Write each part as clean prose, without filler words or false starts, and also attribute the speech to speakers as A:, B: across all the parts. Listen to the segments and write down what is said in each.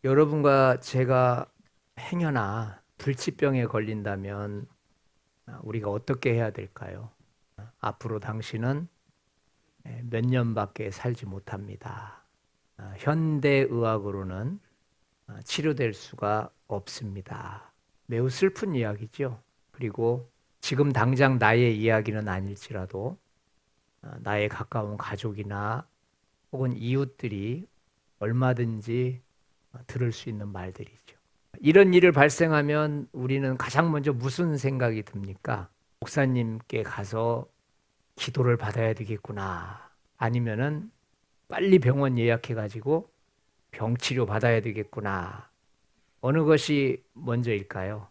A: 여러분과 제가 행여나 불치병에 걸린다면 우리가 어떻게 해야 될까요? 앞으로 당신은 몇 년밖에 살지 못합니다. 현대의학으로는 치료될 수가 없습니다. 매우 슬픈 이야기죠. 그리고 지금 당장 나의 이야기는 아닐지라도 나의 가까운 가족이나 혹은 이웃들이 얼마든지 들을 수 있는 말들이죠. 이런 일을 발생하면 우리는 가장 먼저 무슨 생각이 듭니까? 목사님께 가서 기도를 받아야 되겠구나. 아니면은 빨리 병원 예약해가지고 병치료 받아야 되겠구나. 어느 것이 먼저일까요?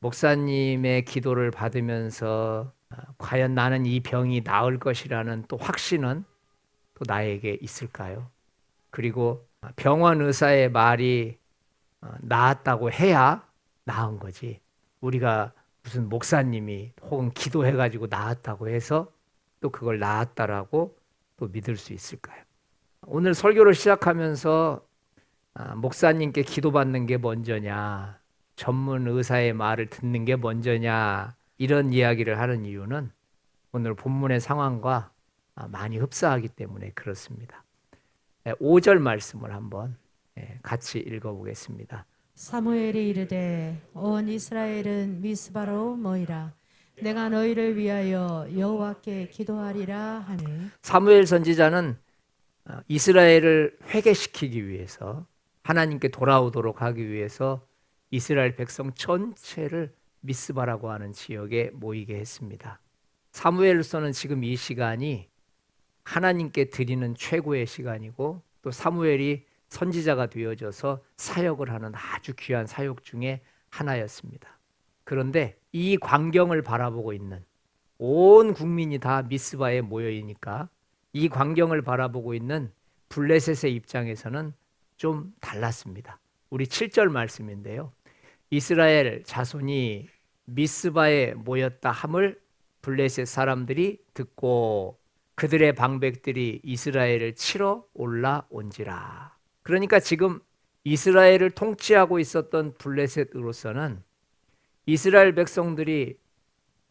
A: 목사님의 기도를 받으면서 과연 나는 이 병이 나을 것이라는 또 확신은 또 나에게 있을까요? 그리고 병원 의사의 말이 나았다고 해야 나은 거지. 우리가 무슨 목사님이 혹은 기도해가지고 나았다고 해서 또 그걸 나았다라고 또 믿을 수 있을까요? 오늘 설교를 시작하면서 목사님께 기도받는 게 먼저냐, 전문 의사의 말을 듣는 게 먼저냐, 이런 이야기를 하는 이유는 오늘 본문의 상황과 많이 흡사하기 때문에 그렇습니다. 5절 말씀을 한번 같이 읽어보겠습니다.
B: 사무엘이 이르되 온 이스라엘은 미스바로 모이라 내가 너희를 위하여 여호와께 기도하리라 하니
A: 사무엘 선지자는 이스라엘을 회개시키기 위해서 하나님께 돌아오도록 하기 위해서 이스라엘 백성 전체를 미스바라고 하는 지역에 모이게 했습니다. 사무엘로서는 지금 이 시간이 하나님께 드리는 최고의 시간이고 또 사무엘이 선지자가 되어져서 사역을 하는 아주 귀한 사역 중에 하나였습니다. 그런데 이 광경을 바라보고 있는 온 국민이 다 미스바에 모여 있으니까 이 광경을 바라보고 있는 블레셋의 입장에서는 좀 달랐습니다. 우리 7절 말씀인데요. 이스라엘 자손이 미스바에 모였다 함을 블레셋 사람들이 듣고 그들의 방백들이 이스라엘을 치러 올라온지라. 그러니까 지금 이스라엘을 통치하고 있었던 블레셋으로서는 이스라엘 백성들이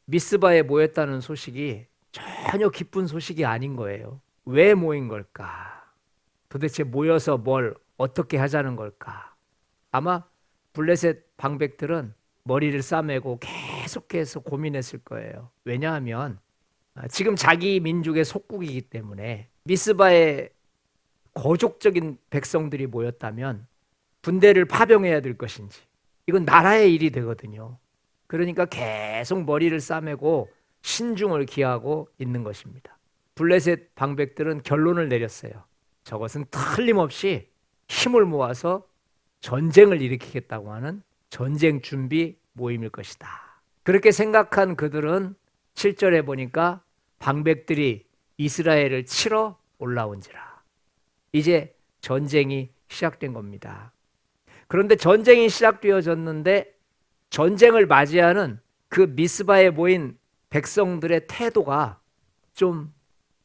A: 미스바에 모였다는 소식이 전혀 기쁜 소식이 아닌 거예요. 왜 모인 걸까? 도대체 모여서 뭘 어떻게 하자는 걸까? 아마 블레셋 방백들은 머리를 싸매고 계속해서 고민했을 거예요. 왜냐하면 지금 자기 민족의 속국이기 때문에 미스바에 거족적인 백성들이 모였다면 군대를 파병해야 될 것인지 이건 나라의 일이 되거든요. 그러니까 계속 머리를 싸매고 신중을 기하고 있는 것입니다. 블레셋 방백들은 결론을 내렸어요. 저것은 틀림없이 힘을 모아서 전쟁을 일으키겠다고 하는 전쟁 준비 모임일 것이다. 그렇게 생각한 그들은 7절에 보니까 방백들이 이스라엘을 치러 올라온지라. 이제 전쟁이 시작된 겁니다. 그런데 전쟁이 시작되어졌는데 전쟁을 맞이하는 그 미스바에 모인 백성들의 태도가 좀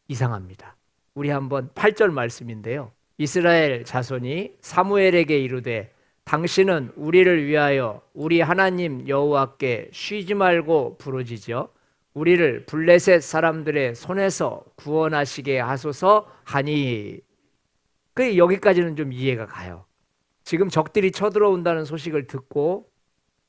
A: 이상합니다. 우리 한번 8절 말씀인데요. 이스라엘 자손이 사무엘에게 이르되 당신은 우리를 위하여 우리 하나님 여호와께 쉬지 말고 부르짖어 우리를 블레셋 사람들의 손에서 구원하시게 하소서 하니. 여기까지는 좀 이해가 가요. 지금 적들이 쳐들어온다는 소식을 듣고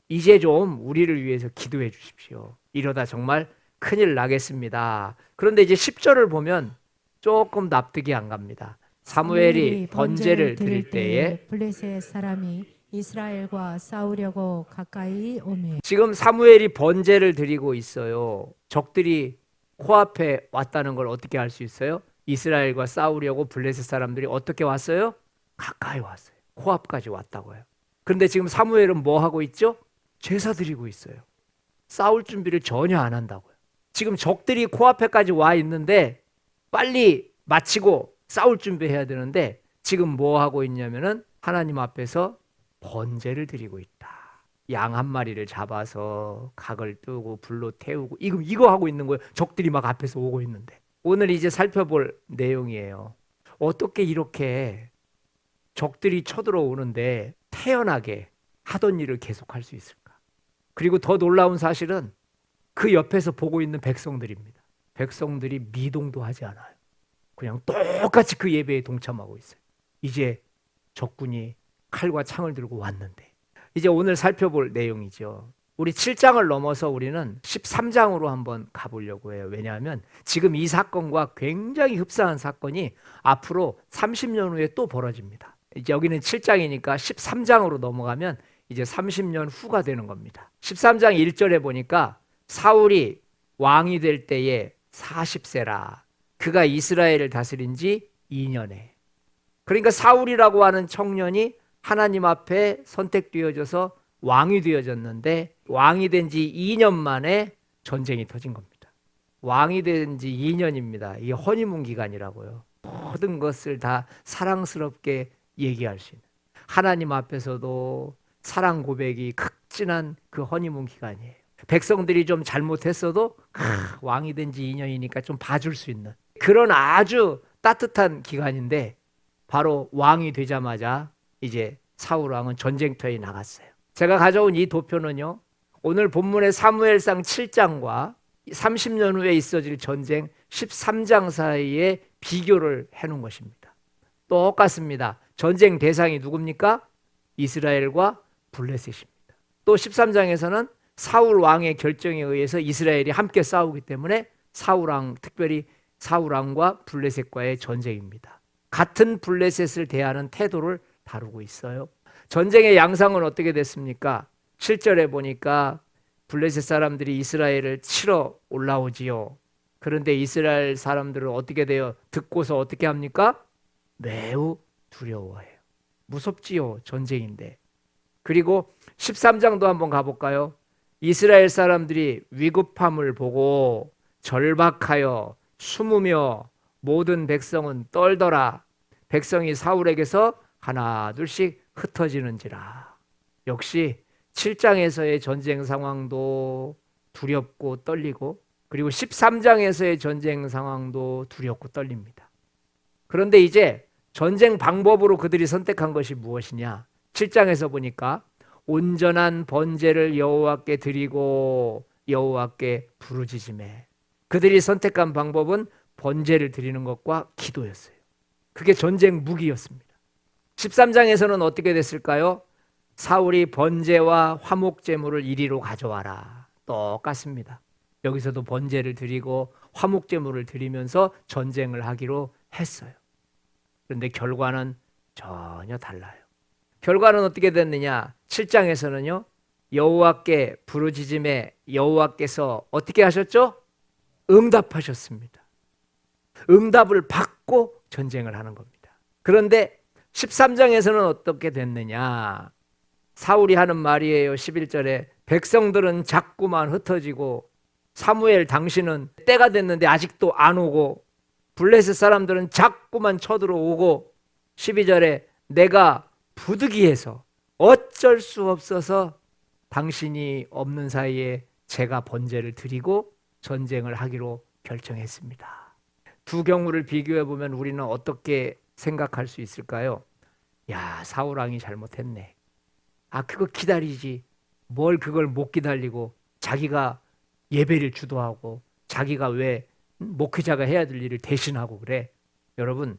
A: 이제 좀 우리를 위해서 기도해 주십시오. 이러다 정말 큰일 나겠습니다. 그런데 이제 10절을 보면 조금 납득이 안 갑니다. 사무엘이 번제를 드릴 때에
B: 블레셋 사람이 이스라엘과 싸우려고 가까이 오매
A: 지금 사무엘이 번제를 드리고 있어요. 적들이 코앞에 왔다는 걸 어떻게 알 수 있어요? 이스라엘과 싸우려고 블레셋 사람들이 어떻게 왔어요? 가까이 왔어요. 코앞까지 왔다고요. 그런데 지금 사무엘은 뭐 하고 있죠? 제사 드리고 있어요. 싸울 준비를 전혀 안 한다고요. 지금 적들이 코앞에까지 와 있는데 빨리 마치고 싸울 준비해야 되는데 지금 뭐 하고 있냐면은 하나님 앞에서 번제를 드리고 있다. 양 한 마리를 잡아서 각을 뜨고 불로 태우고 이거 하고 있는 거예요. 적들이 막 앞에서 오고 있는데. 오늘 이제 살펴볼 내용이에요. 어떻게 이렇게 적들이 쳐들어오는데 태연하게 하던 일을 계속할 수 있을까? 그리고 더 놀라운 사실은 그 옆에서 보고 있는 백성들입니다. 백성들이 미동도 하지 않아요. 그냥 똑같이 그 예배에 동참하고 있어요. 이제 적군이 칼과 창을 들고 왔는데, 이제 오늘 살펴볼 내용이죠. 우리 7장을 넘어서 우리는 13장으로 한번 가보려고 해요. 왜냐하면 지금 이 사건과 굉장히 흡사한 사건이 앞으로 30년 후에 또 벌어집니다. 이제 여기는 7장이니까 13장으로 넘어가면 이제 30년 후가 되는 겁니다. 13장 1절에 보니까 사울이 왕이 될 때에 40세라. 그가 이스라엘을 다스린 지 2년에. 그러니까 사울이라고 하는 청년이 하나님 앞에 선택되어져서 왕이 되어졌는데, 왕이 된 지 2년 만에 전쟁이 터진 겁니다. 왕이 된 지 2년입니다. 이게 허니문 기간이라고요. 모든 것을 다 사랑스럽게 얘기할 수 있는, 하나님 앞에서도 사랑 고백이 극진한 그 허니문 기간이에요. 백성들이 좀 잘못했어도 왕이 된 지 2년이니까 좀 봐줄 수 있는 그런 아주 따뜻한 기간인데, 바로 왕이 되자마자 이제 사울 왕은 전쟁터에 나갔어요. 제가 가져온 이 도표는요, 오늘 본문의 사무엘상 7장과 30년 후에 있어질 전쟁 13장 사이에 비교를 해놓은 것입니다. 똑같습니다. 전쟁 대상이 누굽니까? 이스라엘과 블레셋입니다. 또 13장에서는 사울 왕의 결정에 의해서 이스라엘이 함께 싸우기 때문에 사울 왕, 특별히 사울 왕과 블레셋과의 전쟁입니다. 같은 블레셋을 대하는 태도를 다루고 있어요. 전쟁의 양상은 어떻게 됐습니까? 7절에 보니까 블레셋 사람들이 이스라엘을 치러 올라오지요. 그런데 이스라엘 사람들은 어떻게 돼요? 듣고서 어떻게 합니까? 매우 두려워해요. 무섭지요, 전쟁인데. 그리고 13장도 한번 가볼까요? 이스라엘 사람들이 위급함을 보고 절박하여 숨으며 모든 백성은 떨더라. 백성이 사울에게서 하나 둘씩 흩어지는지라. 역시 7장에서의 전쟁 상황도 두렵고 떨리고, 그리고 13장에서의 전쟁 상황도 두렵고 떨립니다. 그런데 이제 전쟁 방법으로 그들이 선택한 것이 무엇이냐? 7장에서 보니까 온전한 번제를 여호와께 드리고 여호와께 부르짖으매. 그들이 선택한 방법은 번제를 드리는 것과 기도였어요. 그게 전쟁 무기였습니다. 13장에서는 어떻게 됐을까요? 사울이 번제와 화목제물을 이리로 가져와라. 똑같습니다. 여기서도 번제를 드리고 화목제물을 드리면서 전쟁을 하기로 했어요. 그런데 결과는 전혀 달라요. 결과는 어떻게 됐느냐? 7장에서는요, 여호와께 부르짖음에 여호와께서 어떻게 하셨죠? 응답하셨습니다. 응답을 받고 전쟁을 하는 겁니다. 그런데 13장에서는 어떻게 됐느냐? 사울이 하는 말이에요. 11절에 백성들은 자꾸만 흩어지고, 사무엘 당신은 때가 됐는데 아직도 안 오고, 블레셋 사람들은 자꾸만 쳐들어오고, 12절에 내가 부득이해서 어쩔 수 없어서 당신이 없는 사이에 제가 번제를 드리고 전쟁을 하기로 결정했습니다. 두 경우를 비교해 보면 우리는 어떻게 생각할 수 있을까요? 야, 사울 왕이 잘못했네. 그거 기다리지. 뭘 그걸 못 기다리고 자기가 예배를 주도하고 자기가 왜 목회자가 해야 될 일을 대신하고 그래. 여러분,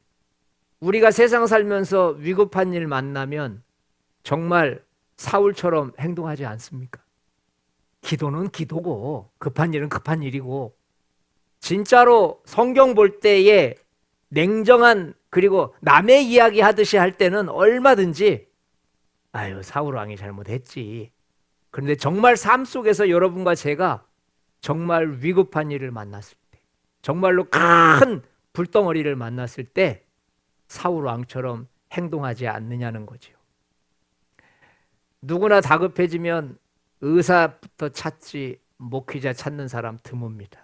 A: 우리가 세상 살면서 위급한 일 만나면 정말 사울처럼 행동하지 않습니까? 기도는 기도고 급한 일은 급한 일이고, 진짜로 성경 볼 때에 냉정한, 그리고 남의 이야기 하듯이 할 때는 얼마든지 사울 왕이 잘못했지. 그런데 정말 삶 속에서 여러분과 제가 정말 위급한 일을 만났을 때, 정말로 큰 불덩어리를 만났을 때 사울 왕처럼 행동하지 않느냐는 거죠. 누구나 다급해지면 의사부터 찾지 목회자 찾는 사람 드뭅니다.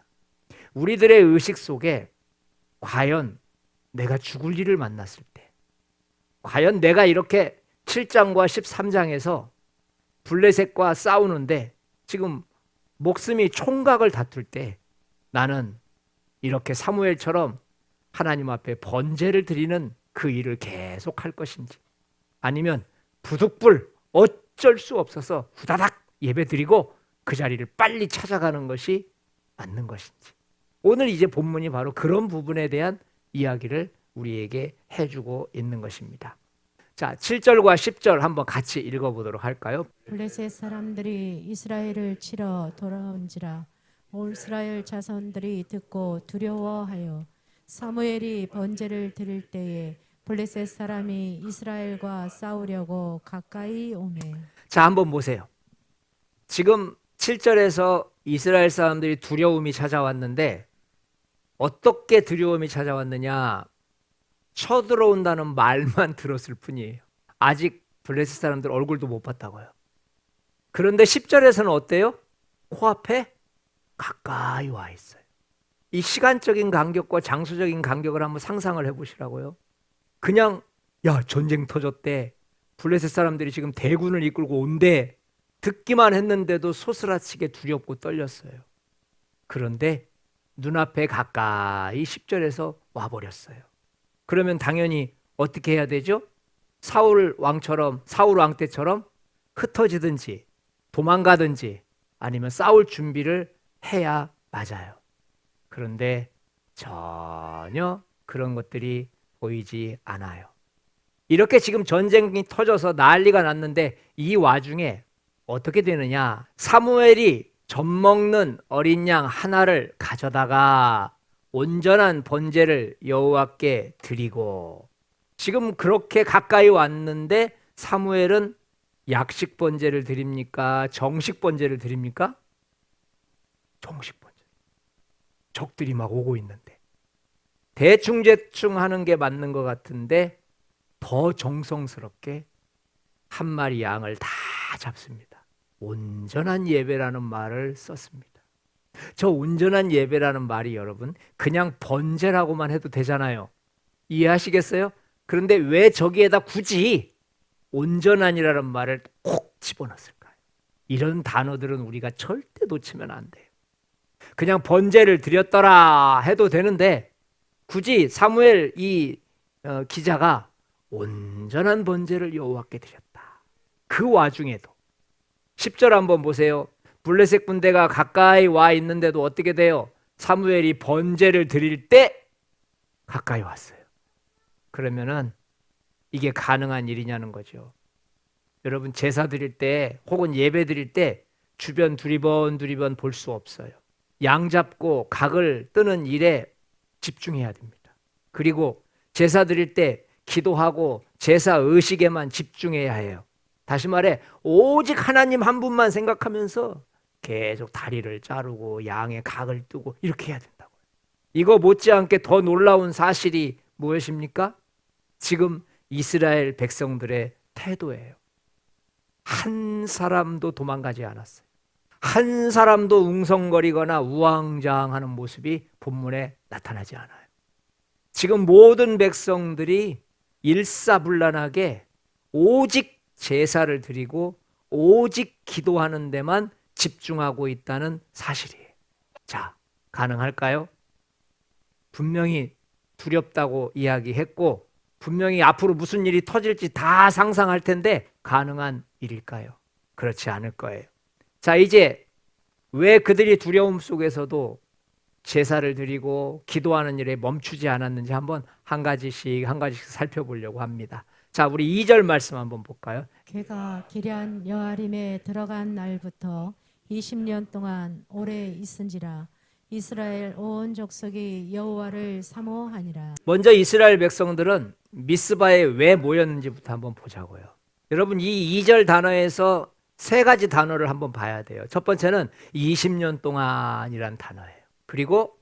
A: 우리들의 의식 속에 과연 내가 죽을 일을 만났을 때, 과연 내가 이렇게 7장과 13장에서 블레셋과 싸우는데 지금 목숨이 총각을 다툴 때 나는 이렇게 사무엘처럼 하나님 앞에 번제를 드리는 그 일을 계속 할 것인지, 아니면 부득불 어쩔 수 없어서 후다닥 예배드리고 그 자리를 빨리 찾아가는 것이 맞는 것인지. 오늘 이제 본문이 바로 그런 부분에 대한 이야기를 우리에게 해주고 있는 것입니다. 자, 7절과 10절 한번 같이 읽어보도록 할까요?
B: 블레셋 사람들이 이스라엘을 치러 돌아온지라 온 이스라엘 자손들이 듣고 두려워하여 사무엘이 번제를 드릴 때에 블레셋 사람이 이스라엘과 싸우려고 가까이 오매.
A: 자, 한번 보세요. 지금 7절에서 이스라엘 사람들이 두려움이 찾아왔는데 어떻게 두려움이 찾아왔느냐? 쳐들어온다는 말만 들었을 뿐이에요. 아직 블레셋 사람들 얼굴도 못 봤다고요. 그런데 10절에서는 어때요? 코앞에 가까이 와 있어요. 이 시간적인 간격과 장소적인 간격을 한번 상상을 해보시라고요. 그냥 야, 전쟁 터졌대. 블레셋 사람들이 지금 대군을 이끌고 온대. 듣기만 했는데도 소스라치게 두렵고 떨렸어요. 그런데 눈앞에 가까이 10절에서 와버렸어요. 그러면 당연히 어떻게 해야 되죠? 사울 왕 때처럼 흩어지든지 도망가든지 아니면 싸울 준비를 해야 맞아요. 그런데 전혀 그런 것들이 보이지 않아요. 이렇게 지금 전쟁이 터져서 난리가 났는데 이 와중에 어떻게 되느냐? 사무엘이 젖먹는 어린 양 하나를 가져다가 온전한 번제를 여호와께 드리고, 지금 그렇게 가까이 왔는데 사무엘은 약식 번제를 드립니까? 정식 번제를 드립니까? 정식 번제. 적들이 막 오고 있는데 대충 하는 게 맞는 것 같은데 더 정성스럽게 한 마리 양을 다 잡습니다. 온전한 예배라는 말을 썼습니다. 저 온전한 예배라는 말이 여러분 그냥 번제라고만 해도 되잖아요. 이해하시겠어요? 그런데 왜 저기에다 굳이 온전한이라는 말을 콕 집어넣었을까요? 이런 단어들은 우리가 절대 놓치면 안 돼요. 그냥 번제를 드렸더라 해도 되는데 굳이 사무엘 기자가 온전한 번제를 여호와께 드렸다. 그 와중에도 10절 한번 보세요. 블레셋 군대가 가까이 와 있는데도 어떻게 돼요? 사무엘이 번제를 드릴 때 가까이 왔어요. 그러면은 이게 가능한 일이냐는 거죠. 여러분 제사 드릴 때 혹은 예배 드릴 때 주변 두리번 볼 수 없어요. 양 잡고 각을 뜨는 일에 집중해야 됩니다. 그리고 제사 드릴 때 기도하고 제사 의식에만 집중해야 해요. 다시 말해 오직 하나님 한 분만 생각하면서 계속 다리를 자르고 양의 각을 뜨고 이렇게 해야 된다고요. 이거 못지않게 더 놀라운 사실이 무엇입니까? 지금 이스라엘 백성들의 태도예요. 한 사람도 도망가지 않았어요. 한 사람도 웅성거리거나 우왕좌왕하는 모습이 본문에 나타나지 않아요. 지금 모든 백성들이 일사불란하게 오직 제사를 드리고 오직 기도하는 데만 집중하고 있다는 사실이에요. 자, 가능할까요? 분명히 두렵다고 이야기했고 분명히 앞으로 무슨 일이 터질지 다 상상할 텐데 가능한 일일까요? 그렇지 않을 거예요. 자, 이제 왜 그들이 두려움 속에서도 제사를 드리고 기도하는 일에 멈추지 않았는지 한번 한 가지씩 살펴보려고 합니다. 자, 우리 2절 말씀 한번 볼까요?
B: 그가 기럇 여아림에 들어간 날부터 20년 동안 오래 있은지라 이스라엘 온 족속이 여호와를 사모하니라.
A: 먼저 이스라엘 백성들은 미스바에 왜 모였는지부터 한번 보자고요. 여러분 이 2절 단어에서 세 가지 단어를 한번 봐야 돼요. 첫 번째는 20년 동안이란 단어예요. 그리고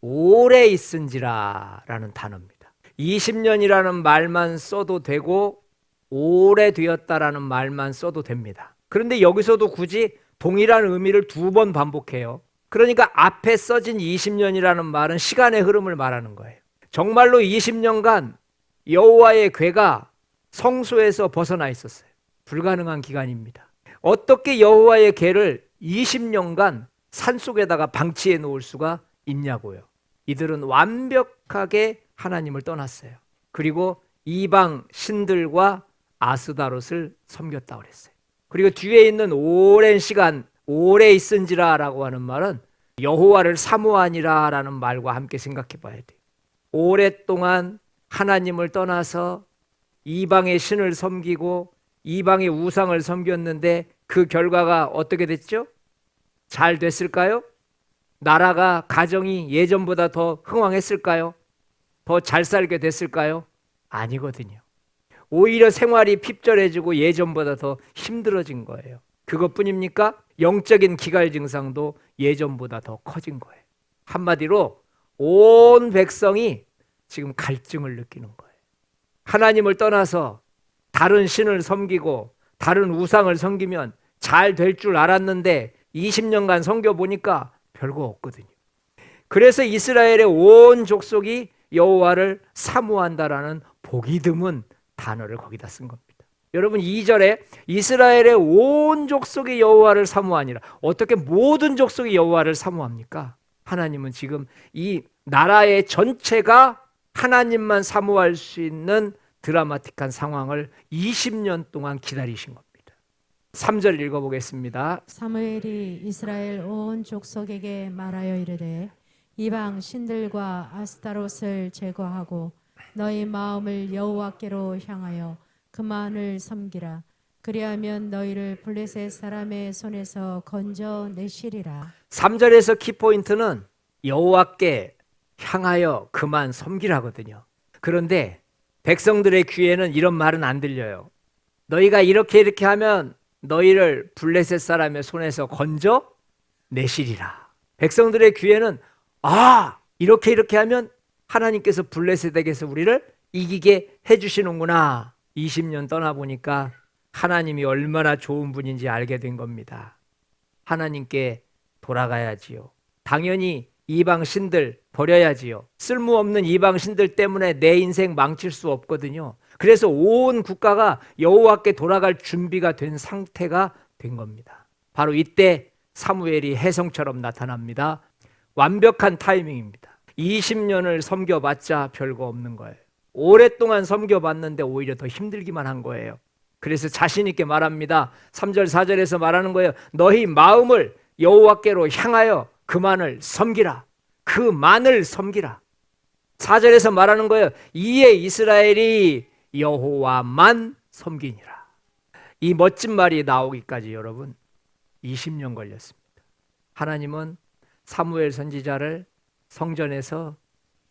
A: 오래 있은지라라는 단어입니다. 20년이라는 말만 써도 되고 오래되었다라는 말만 써도 됩니다. 그런데 여기서도 굳이 동일한 의미를 두 번 반복해요. 그러니까 앞에 써진 20년이라는 말은 시간의 흐름을 말하는 거예요. 정말로 20년간 여호와의 궤가 성소에서 벗어나 있었어요. 불가능한 기간입니다. 어떻게 여호와의 궤를 20년간 산속에다가 방치해 놓을 수가 있냐고요. 이들은 완벽하게 하나님을 떠났어요. 그리고 이방 신들과 아스다롯을 섬겼다고 그랬어요. 그리고 뒤에 있는 오랜 시간 오래 있은지라라고 하는 말은 여호와를 사모하니라라는 말과 함께 생각해 봐야 돼요. 오랫동안 하나님을 떠나서 이방의 신을 섬기고 이방의 우상을 섬겼는데 그 결과가 어떻게 됐죠? 잘 됐을까요? 나라가 가정이 예전보다 더 흥왕했을까요? 더 잘 살게 됐을까요? 아니거든요. 오히려 생활이 핍절해지고 예전보다 더 힘들어진 거예요. 그것뿐입니까? 영적인 기갈 증상도 예전보다 더 커진 거예요. 한마디로 온 백성이 지금 갈증을 느끼는 거예요. 하나님을 떠나서 다른 신을 섬기고 다른 우상을 섬기면 잘 될 줄 알았는데 20년간 섬겨 보니까 별거 없거든요. 그래서 이스라엘의 온 족속이 여호와를 사모한다라는 보기 드문 단어를 거기다 쓴 겁니다. 여러분 2절에 이스라엘의 온 족속이 여호와를 사모하니라. 어떻게 모든 족속이 여호와를 사모합니까? 하나님은 지금 이 나라의 전체가 하나님만 사모할 수 있는 드라마틱한 상황을 20년 동안 기다리신 겁니다. 3절 읽어보겠습니다.
B: 사무엘이 이스라엘 온 족속에게 말하여 이르되 이방 신들과 아스타롯을 제거하고 너희 마음을 여호와께로 향하여 그만을 섬기라. 그리하면 너희를 블레셋 사람의 손에서 건져내시리라.
A: 3절에서 키포인트는 여호와께 향하여 그만 섬기라거든요. 그런데 백성들의 귀에는 이런 말은 안 들려요. 너희가 이렇게 하면 너희를 블레셋 사람의 손에서 건져내시리라. 백성들의 귀에는 이렇게 하면 하나님께서 블레셋에게서 우리를 이기게 해주시는구나. 20년 떠나보니까 하나님이 얼마나 좋은 분인지 알게 된 겁니다. 하나님께 돌아가야지요. 당연히 이방 신들 버려야지요. 쓸모없는 이방 신들 때문에 내 인생 망칠 수 없거든요. 그래서 온 국가가 여호와께 돌아갈 준비가 된 상태가 된 겁니다. 바로 이때 사무엘이 혜성처럼 나타납니다. 완벽한 타이밍입니다. 20년을 섬겨봤자 별거 없는 거예요. 오랫동안 섬겨봤는데 오히려 더 힘들기만 한 거예요. 그래서 자신 있게 말합니다. 3절 4절에서 말하는 거예요. 너희 마음을 여호와께로 향하여 그만을 섬기라. 그만을 섬기라. 4절에서 말하는 거예요. 이에 이스라엘이 여호와만 섬기니라. 이 멋진 말이 나오기까지 여러분 20년 걸렸습니다. 하나님은 사무엘 선지자를 성전에서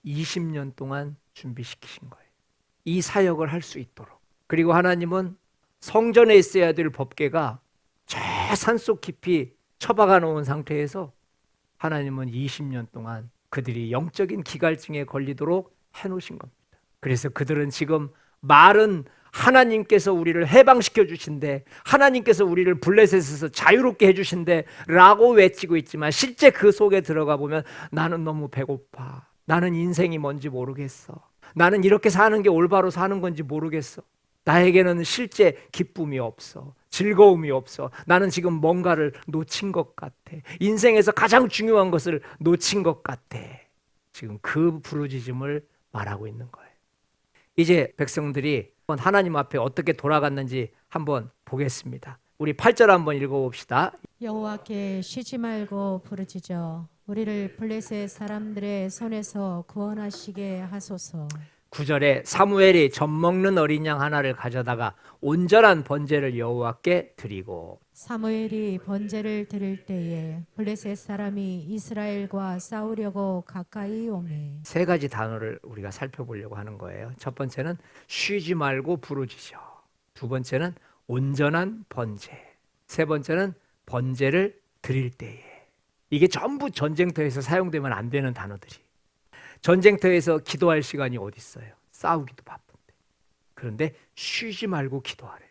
A: 20년 동안 준비시키신 거예요. 이 사역을 할 수 있도록. 그리고 하나님은 성전에 있어야 될 법궤가 저 산속 깊이 처박아 놓은 상태에서 하나님은 20년 동안 그들이 영적인 기갈증에 걸리도록 해놓으신 겁니다. 그래서 그들은 지금 말은 하나님께서 우리를 해방시켜 주신대, 하나님께서 우리를 블레셋에서 자유롭게 해주신대 라고 외치고 있지만 실제 그 속에 들어가 보면 나는 너무 배고파. 나는 인생이 뭔지 모르겠어. 나는 이렇게 사는 게 올바로 사는 건지 모르겠어. 나에게는 실제 기쁨이 없어. 즐거움이 없어. 나는 지금 뭔가를 놓친 것 같아. 인생에서 가장 중요한 것을 놓친 것 같아. 지금 그 부르짖음을 말하고 있는 거예요. 이제 백성들이 하나님 앞에 어떻게 돌아갔는지 한번 보겠습니다. 우리 8절 한번 읽어봅시다.
B: 여호와께 쉬지 말고 부르짖어 우리를 블레셋 사람들의 손에서 구원하시게 하소서.
A: 9절에 사무엘이 젖 먹는 어린 양 하나를 가져다가 온전한 번제를 여호와께 드리고
B: 사무엘이 번제를 드릴 때에 블레셋 사람이 이스라엘과 싸우려고 가까이 오매.
A: 세 가지 단어를 우리가 살펴보려고 하는 거예요. 첫 번째는 쉬지 말고 부르짖어. 두 번째는 온전한 번제. 세 번째는 번제를 드릴 때에. 이게 전부 전쟁터에서 사용되면 안 되는 단어들이. 전쟁터에서 기도할 시간이 어디 있어요? 싸우기도 바쁜데. 그런데 쉬지 말고 기도하래요.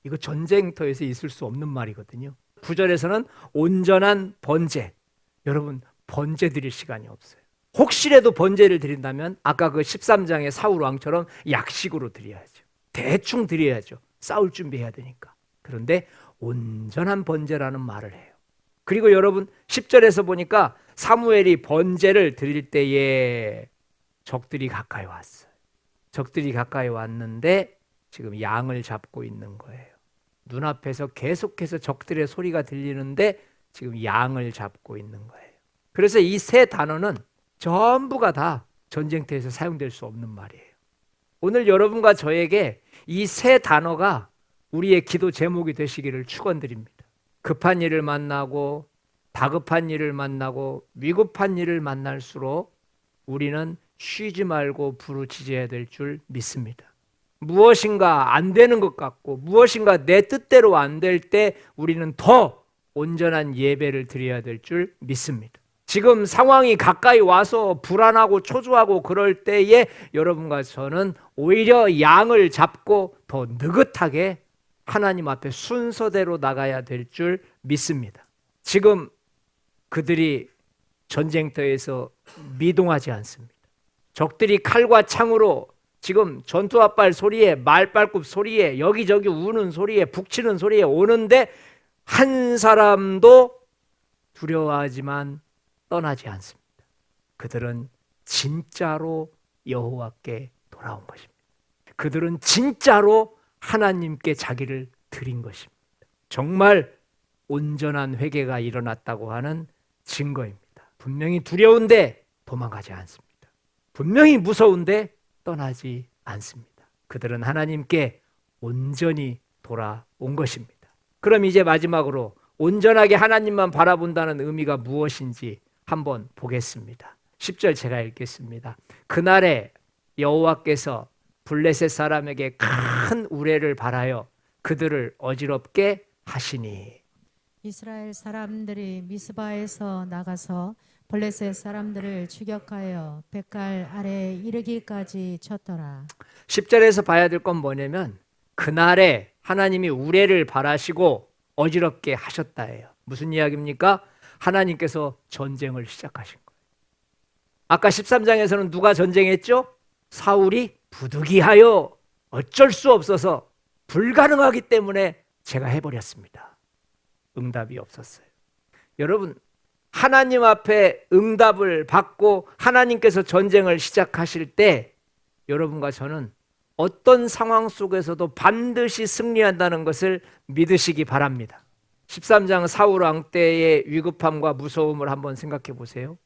A: 이거 전쟁터에서 있을 수 없는 말이거든요. 9절에서는 온전한 번제. 여러분 번제 드릴 시간이 없어요. 혹시라도 번제를 드린다면 아까 그 13장의 사울 왕처럼 약식으로 드려야죠. 대충 드려야죠. 싸울 준비해야 되니까. 그런데 온전한 번제라는 말을 해요. 그리고 여러분 10절에서 보니까 사무엘이 번제를 드릴 때에 적들이 가까이 왔어요. 적들이 가까이 왔는데 지금 양을 잡고 있는 거예요. 눈앞에서 계속해서 적들의 소리가 들리는데 지금 양을 잡고 있는 거예요. 그래서 이 세 단어는 전부가 다 전쟁터에서 사용될 수 없는 말이에요. 오늘 여러분과 저에게 이 세 단어가 우리의 기도 제목이 되시기를 축원드립니다. 급한 일을 만나고 다급한 일을 만나고 위급한 일을 만날수록 우리는 쉬지 말고 부르짖어야 될 줄 믿습니다. 무엇인가 안 되는 것 같고 무엇인가 내 뜻대로 안 될 때 우리는 더 온전한 예배를 드려야 될 줄 믿습니다. 지금 상황이 가까이 와서 불안하고 초조하고 그럴 때에 여러분과 저는 오히려 양을 잡고 더 느긋하게 하나님 앞에 순서대로 나가야 될 줄 믿습니다. 지금 그들이 전쟁터에서 미동하지 않습니다. 적들이 칼과 창으로 지금 전투합발 소리에 말발굽 소리에 여기저기 우는 소리에 북치는 소리에 오는데 한 사람도 두려워하지만 떠나지 않습니다. 그들은 진짜로 여호와께 돌아온 것입니다. 그들은 진짜로 하나님께 자기를 드린 것입니다. 정말 온전한 회개가 일어났다고 하는 증거입니다. 분명히 두려운데 도망가지 않습니다. 분명히 무서운데 떠나지 않습니다. 그들은 하나님께 온전히 돌아온 것입니다. 그럼 이제 마지막으로 온전하게 하나님만 바라본다는 의미가 무엇인지 한번 보겠습니다. 10절 제가 읽겠습니다. 그날에 여호와께서 블레셋 사람에게 큰 우레를 발하여 그들을 어지럽게 하시니.
B: 이스라엘 사람들이 미스바에서 나가서 블레셋 사람들을 추격하여 벳갈 아래에 이르기까지 쳤더라.
A: 10절에서 봐야 될 건 뭐냐면 그날에 하나님이 우레를 발하시고 어지럽게 하셨다예요. 무슨 이야기입니까? 하나님께서 전쟁을 시작하신 거예요. 아까 13장에서는 누가 전쟁했죠? 사울이 부득이하여 어쩔 수 없어서 불가능하기 때문에 제가 해버렸습니다. 응답이 없었어요. 여러분, 하나님 앞에 응답을 받고 하나님께서 전쟁을 시작하실 때 여러분과 저는 어떤 상황 속에서도 반드시 승리한다는 것을 믿으시기 바랍니다. 13장 사울 왕 때의 위급함과 무서움을 한번 생각해 보세요.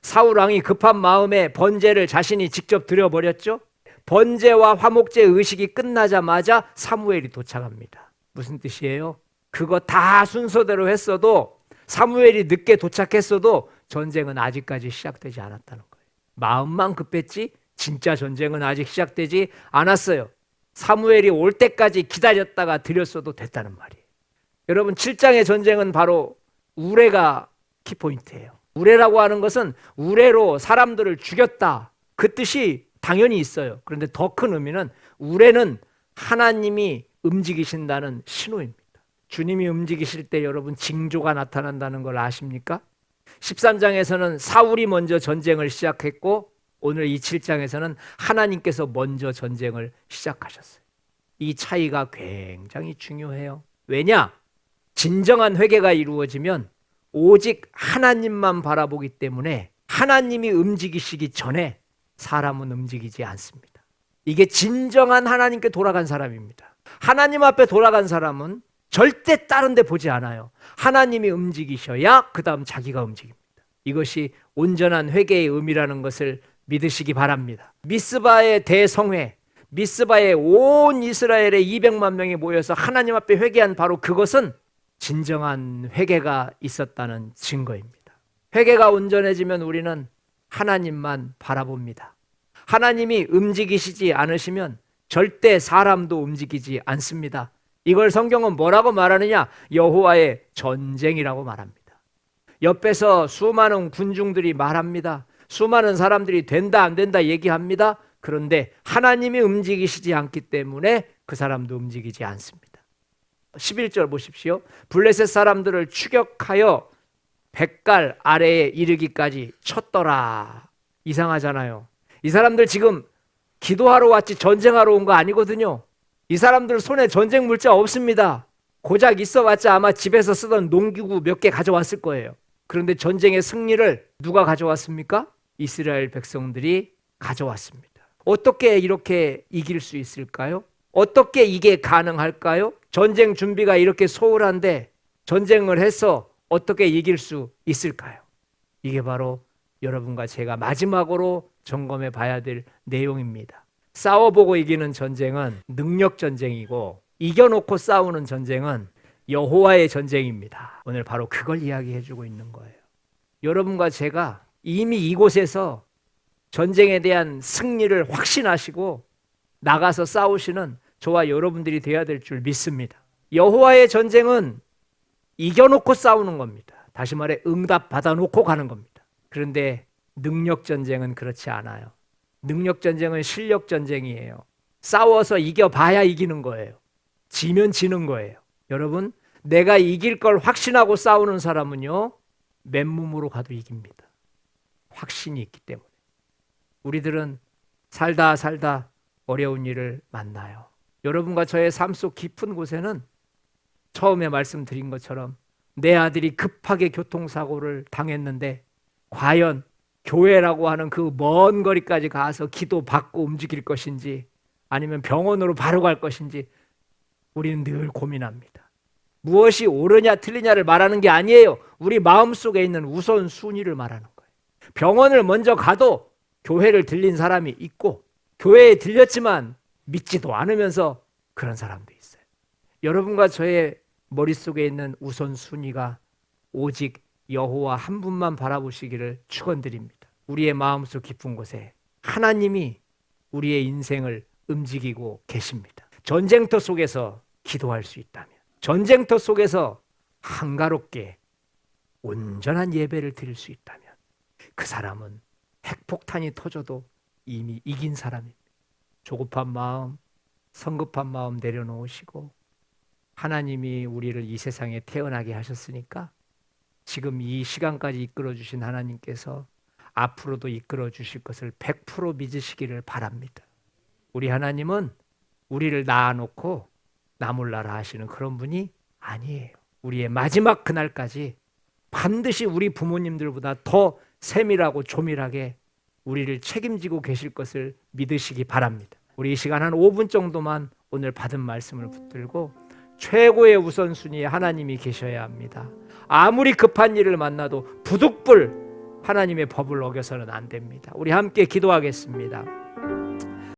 A: 사울 왕이 급한 마음에 번제를 자신이 직접 드려버렸죠. 번제와 화목제 의식이 끝나자마자 사무엘이 도착합니다. 무슨 뜻이에요? 그거 다 순서대로 했어도 사무엘이 늦게 도착했어도 전쟁은 아직까지 시작되지 않았다는 거예요. 마음만 급했지 진짜 전쟁은 아직 시작되지 않았어요. 사무엘이 올 때까지 기다렸다가 드렸어도 됐다는 말이에요. 여러분 7장의 전쟁은 바로 우레가 키포인트예요. 우레라고 하는 것은 우레로 사람들을 죽였다. 그 뜻이 당연히 있어요. 그런데 더 큰 의미는 우레는 하나님이 움직이신다는 신호입니다. 주님이 움직이실 때 여러분 징조가 나타난다는 걸 아십니까? 13장에서는 사울이 먼저 전쟁을 시작했고 오늘 이 7장에서는 하나님께서 먼저 전쟁을 시작하셨어요. 이 차이가 굉장히 중요해요. 왜냐? 진정한 회개가 이루어지면 오직 하나님만 바라보기 때문에 하나님이 움직이시기 전에 사람은 움직이지 않습니다. 이게 진정한 하나님께 돌아간 사람입니다. 하나님 앞에 돌아간 사람은 절대 다른 데 보지 않아요. 하나님이 움직이셔야 그 다음 자기가 움직입니다. 이것이 온전한 회개의 의미라는 것을 믿으시기 바랍니다. 미스바의 대성회, 미스바에 온 이스라엘의 200만 명이 모여서 하나님 앞에 회개한 바로 그것은 진정한 회개가 있었다는 증거입니다. 회개가 온전해지면 우리는 하나님만 바라봅니다. 하나님이 움직이시지 않으시면 절대 사람도 움직이지 않습니다. 이걸 성경은 뭐라고 말하느냐? 여호와의 전쟁이라고 말합니다. 옆에서 수많은 군중들이 말합니다. 수많은 사람들이 된다 안 된다 얘기합니다. 그런데 하나님이 움직이시지 않기 때문에 그 사람도 움직이지 않습니다. 11절 보십시오. 블레셋 사람들을 추격하여 벳갈 아래에 이르기까지 쳤더라. 이상하잖아요. 이 사람들 지금 기도하러 왔지 전쟁하러 온 거 아니거든요. 이 사람들 손에 전쟁 물자 없습니다. 고작 있어봤자 아마 집에서 쓰던 농기구 몇 개 가져왔을 거예요. 그런데 전쟁의 승리를 누가 가져왔습니까? 이스라엘 백성들이 가져왔습니다. 어떻게 이렇게 이길 수 있을까요? 어떻게 이게 가능할까요? 전쟁 준비가 이렇게 소홀한데 전쟁을 해서 어떻게 이길 수 있을까요? 이게 바로 여러분과 제가 마지막으로 점검해 봐야 될 내용입니다. 싸워보고 이기는 전쟁은 능력 전쟁이고 이겨놓고 싸우는 전쟁은 여호와의 전쟁입니다. 오늘 바로 그걸 이야기해 주고 있는 거예요. 여러분과 제가 이미 이곳에서 전쟁에 대한 승리를 확신하시고 나가서 싸우시는 저와 여러분들이 되어야 될 줄 믿습니다. 여호와의 전쟁은 이겨놓고 싸우는 겁니다. 다시 말해 응답 받아놓고 가는 겁니다. 그런데 능력 전쟁은 그렇지 않아요. 능력 전쟁은 실력 전쟁이에요. 싸워서 이겨봐야 이기는 거예요. 지면 지는 거예요. 여러분, 내가 이길 걸 확신하고 싸우는 사람은요, 맨몸으로 가도 이깁니다. 확신이 있기 때문에. 우리들은 살다 어려운 일을 만나요. 여러분과 저의 삶 속 깊은 곳에는 처음에 말씀드린 것처럼 내 아들이 급하게 교통사고를 당했는데 과연 교회라고 하는 그 먼 거리까지 가서 기도받고 움직일 것인지 아니면 병원으로 바로 갈 것인지 우리는 늘 고민합니다. 무엇이 옳으냐 틀리냐를 말하는 게 아니에요. 우리 마음속에 있는 우선순위를 말하는 거예요. 병원을 먼저 가도 교회를 들린 사람이 있고 교회에 들렸지만 믿지도 않으면서 그런 사람도 있어요. 여러분과 저의 머릿속에 있는 우선순위가 오직 여호와 한 분만 바라보시기를 축원드립니다. 우리의 마음속 깊은 곳에 하나님이 우리의 인생을 움직이고 계십니다. 전쟁터 속에서 기도할 수 있다면, 전쟁터 속에서 한가롭게 온전한 예배를 드릴 수 있다면 그 사람은 핵폭탄이 터져도 이미 이긴 사람입니다. 조급한 마음, 성급한 마음 내려놓으시고 하나님이 우리를 이 세상에 태어나게 하셨으니까 지금 이 시간까지 이끌어주신 하나님께서 앞으로도 이끌어주실 것을 100% 믿으시기를 바랍니다. 우리 하나님은 우리를 낳아놓고 나몰라라 하시는 그런 분이 아니에요. 우리의 마지막 그날까지 반드시 우리 부모님들보다 더 세밀하고 조밀하게 우리를 책임지고 계실 것을 믿으시기 바랍니다. 우리 이 시간 한 5분 정도만 오늘 받은 말씀을 붙들고 최고의 우선순위에 하나님이 계셔야 합니다. 아무리 급한 일을 만나도 부득불 하나님의 법을 어겨서는 안 됩니다. 우리 함께 기도하겠습니다.